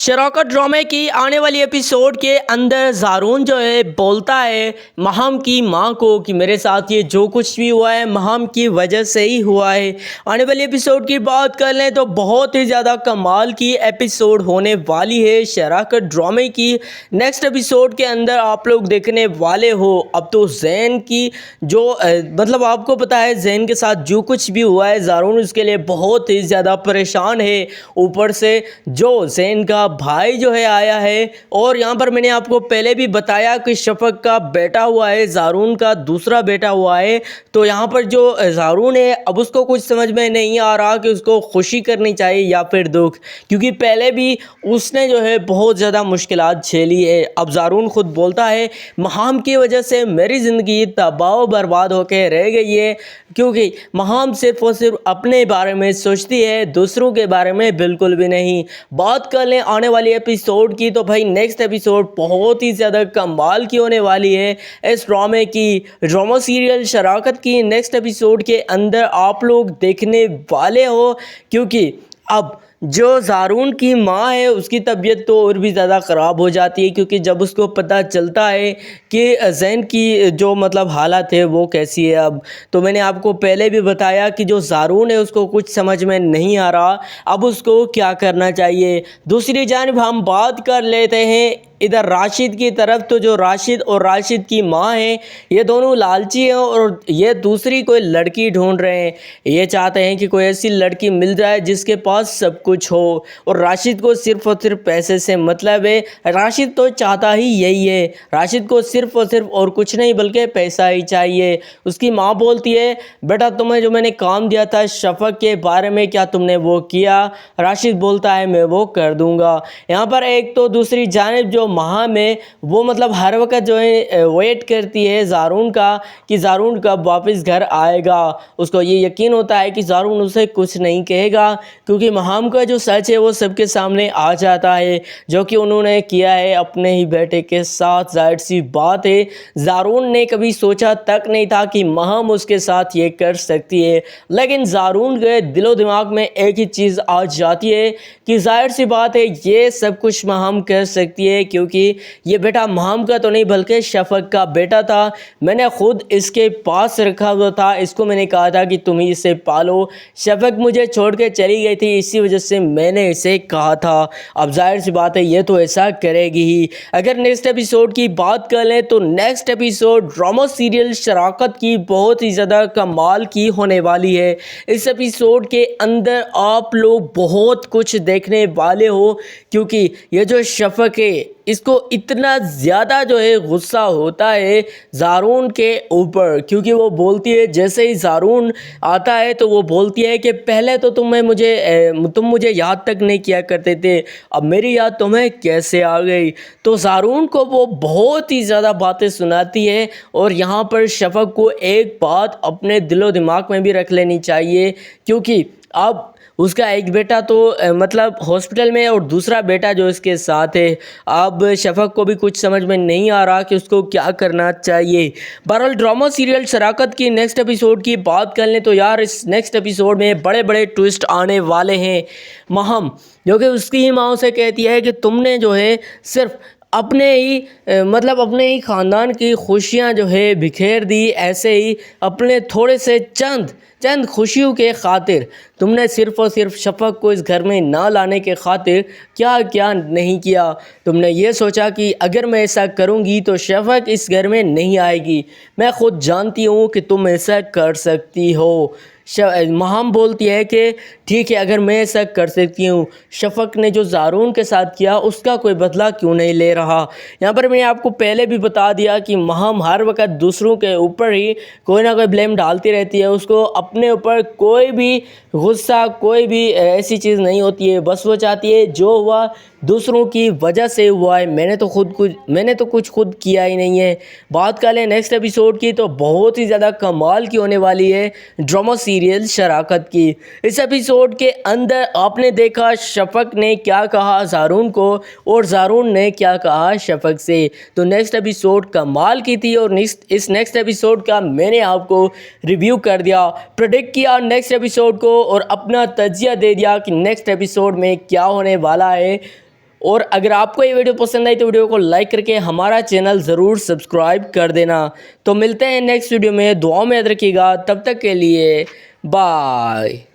शराकत ड्रामे की आने वाली एपिसोड के अंदर ज़ारून जो है बोलता है महम की माँ को कि मेरे साथ ये जो कुछ भी हुआ है महम की वजह से ही हुआ है। आने वाली एपिसोड की बात कर लें तो बहुत ही ज़्यादा कमाल की एपिसोड होने वाली है। शराकत ड्रामे की नेक्स्ट एपिसोड के अंदर आप लोग देखने वाले हो। अब तो जैन की जो मतलब आपको पता है जैन के साथ जो कुछ भी हुआ है ज़ारून उसके लिए बहुत ही ज़्यादा परेशान है। ऊपर से जो जैन का भाई जो है आया है और यहाँ पर मैंने आपको पहले भी बताया कि शफक का बेटा हुआ है, ज़ारून का दूसरा बेटा हुआ है। तो यहाँ पर जो ज़ारून है अब उसको कुछ समझ में नहीं आ रहा कि उसको खुशी करनी चाहिए या फिर दुख, क्योंकि पहले भी उसने जो है बहुत ज़्यादा मुश्किलात झेली है। अब ज़ारून खुद बोलता है महम की वजह से मेरी ज़िंदगी तबाह बर्बाद होकर रह गई है, क्योंकि महम सिर्फ और सिर्फ अपने बारे में सोचती है, दूसरों के बारे में बिल्कुल भी नहीं। बात कर लें आने वाली एपिसोड की तो भाई नेक्स्ट एपिसोड बहुत ही ज़्यादा कमाल की होने वाली है। इस ड्रामा सीरियल शराकत की नेक्स्ट एपिसोड के अंदर आप लोग देखने वाले हो, क्योंकि अब जो ज़ारून की माँ है उसकी तबीयत तो और भी ज़्यादा ख़राब हो जाती है, क्योंकि जब उसको पता चलता है कि जैन की जो मतलब हालत है वो कैसी है। अब तो मैंने आपको पहले भी बताया कि जो ज़ारून है उसको कुछ समझ में नहीं आ रहा अब उसको क्या करना चाहिए। दूसरी जानिब हम बात कर लेते हैं इधर राशिद की तरफ। तो जो राशिद और राशिद की माँ है ये दोनों लालची हैं और ये दूसरी कोई लड़की ढूंढ रहे हैं। ये चाहते हैं कि कोई ऐसी लड़की मिल जाए जिसके पास सब कुछ हो, और राशिद को सिर्फ और सिर्फ पैसे से मतलब है। राशिद तो चाहता ही यही है, राशिद को सिर्फ और सिर्फ और कुछ नहीं बल्कि पैसा ही चाहिए। उसकी माँ बोलती है बेटा तुम्हें जो मैंने काम दिया था शफक के बारे में क्या तुमने वो किया? राशिद बोलता है मैं वो कर दूंगा। यहाँ पर एक तो दूसरी जानिब जो महम है वो मतलब हर वक्त जो है वेट करती है ज़ारून का कि ज़ारून कब वापस घर आएगा। उसको ये यकीन होता है कि ज़ारून उसे कुछ नहीं कहेगा, क्योंकि महम का जो सच है वो सबके सामने आ जाता है, जो कि उन्होंने किया है अपने ही बेटे के साथ। जाहिर सी बात है ज़ारून ने कभी सोचा तक नहीं था कि महम उसके साथ ये कर सकती है, लेकिन ज़ारून के दिलो दिमाग में एक ही चीज़ आ जाती है कि जाहिर सी बात है ये सब कुछ महम कर सकती है, क्योंकि ये बेटा महम का तो नहीं बल्कि शफक का बेटा था। मैंने खुद इसके पास रखा हुआ था, इसको मैंने कहा था कि तुम ही इसे पालो। शफक मुझे छोड़ के चली गई थी, इसी वजह से मैंने इसे कहा था। अब जाहिर सी बात है ये तो ऐसा करेगी ही। अगर नेक्स्ट एपिसोड की बात कर लें तो नेक्स्ट एपिसोड ड्रामा सीरियल शराकत की बहुत ही ज़्यादा कमाल की होने वाली है। इस एपिसोड के अंदर आप लोग बहुत कुछ देखने वाले हो, क्योंकि ये जो शफक है इसको इतना ज़्यादा जो है गुस्सा होता है ज़ारून के ऊपर, क्योंकि वो बोलती है जैसे ही ज़ारून आता है तो वो बोलती है कि पहले तो तुम मुझे याद तक नहीं किया करते थे, अब मेरी याद तुम्हें कैसे आ गई। तो ज़ारून को वो बहुत ही ज़्यादा बातें सुनाती है, और यहाँ पर शफक को एक बात अपने दिलो दिमाग में भी रख लेनी चाहिए, क्योंकि अब उसका एक बेटा तो मतलब हॉस्पिटल में और दूसरा बेटा जो इसके साथ है। अब शफक को भी कुछ समझ में नहीं आ रहा कि उसको क्या करना चाहिए। बहरहाल ड्रामा सीरियल शराकत की नेक्स्ट एपिसोड की बात कर लें तो यार इस नेक्स्ट एपिसोड में बड़े बड़े ट्विस्ट आने वाले हैं। महम जो कि उसकी ही माँ से कहती है कि तुमने जो है सिर्फ अपने ही ख़ानदान की खुशियाँ जो है बिखेर दी, ऐसे ही अपने थोड़े से चंद खुशियों के खातिर तुमने सिर्फ़ और सिर्फ शफक को इस घर में ना लाने के खातिर क्या क्या नहीं किया। तुमने ये सोचा कि अगर मैं ऐसा करूँगी तो शफक इस घर में नहीं आएगी। मैं खुद जानती हूँ कि तुम ऐसा कर सकती हो। महम बोलती है कि ठीक है अगर मैं ऐसा कर सकती हूँ, शफक ने जो ज़ारून के साथ किया उसका कोई बदला क्यों नहीं ले रहा। यहाँ पर मैंने आपको पहले भी बता दिया कि महम हर वक्त दूसरों के ऊपर ही कोई ना कोई ब्लेम डालती रहती है। उसको अपने ऊपर कोई भी गुस्सा कोई भी ऐसी चीज़ नहीं होती है, बस वो चाहती है जो हुआ दूसरों की वजह से हुआ है, मैंने तो कुछ खुद किया ही नहीं है। बात कर लें नेक्स्ट एपिसोड की तो बहुत ही ज़्यादा कमाल की होने वाली है ड्रामा सीरियल शराकत की। इस एपिसोड के अंदर आपने देखा शफक ने क्या कहा ज़ारून को और ज़ारून ने क्या कहा शफक से। तो नेक्स्ट एपिसोड कमाल की थी, और इस नेक्स्ट एपिसोड का मैंने आपको रिव्यू कर दिया, प्रेडिक्ट किया नेक्स्ट एपिसोड को और अपना तजिया दे दिया कि नेक्स्ट एपिसोड में क्या होने वाला है। اور اگر آپ کو یہ ویڈیو پسند آئی تو ویڈیو کو لائک کر کے ہمارا چینل ضرور سبسکرائب کر دینا۔ تو ملتے ہیں نیکسٹ ویڈیو میں، دعاؤں میں یاد رکھیے گا، تب تک کے لیے بائے۔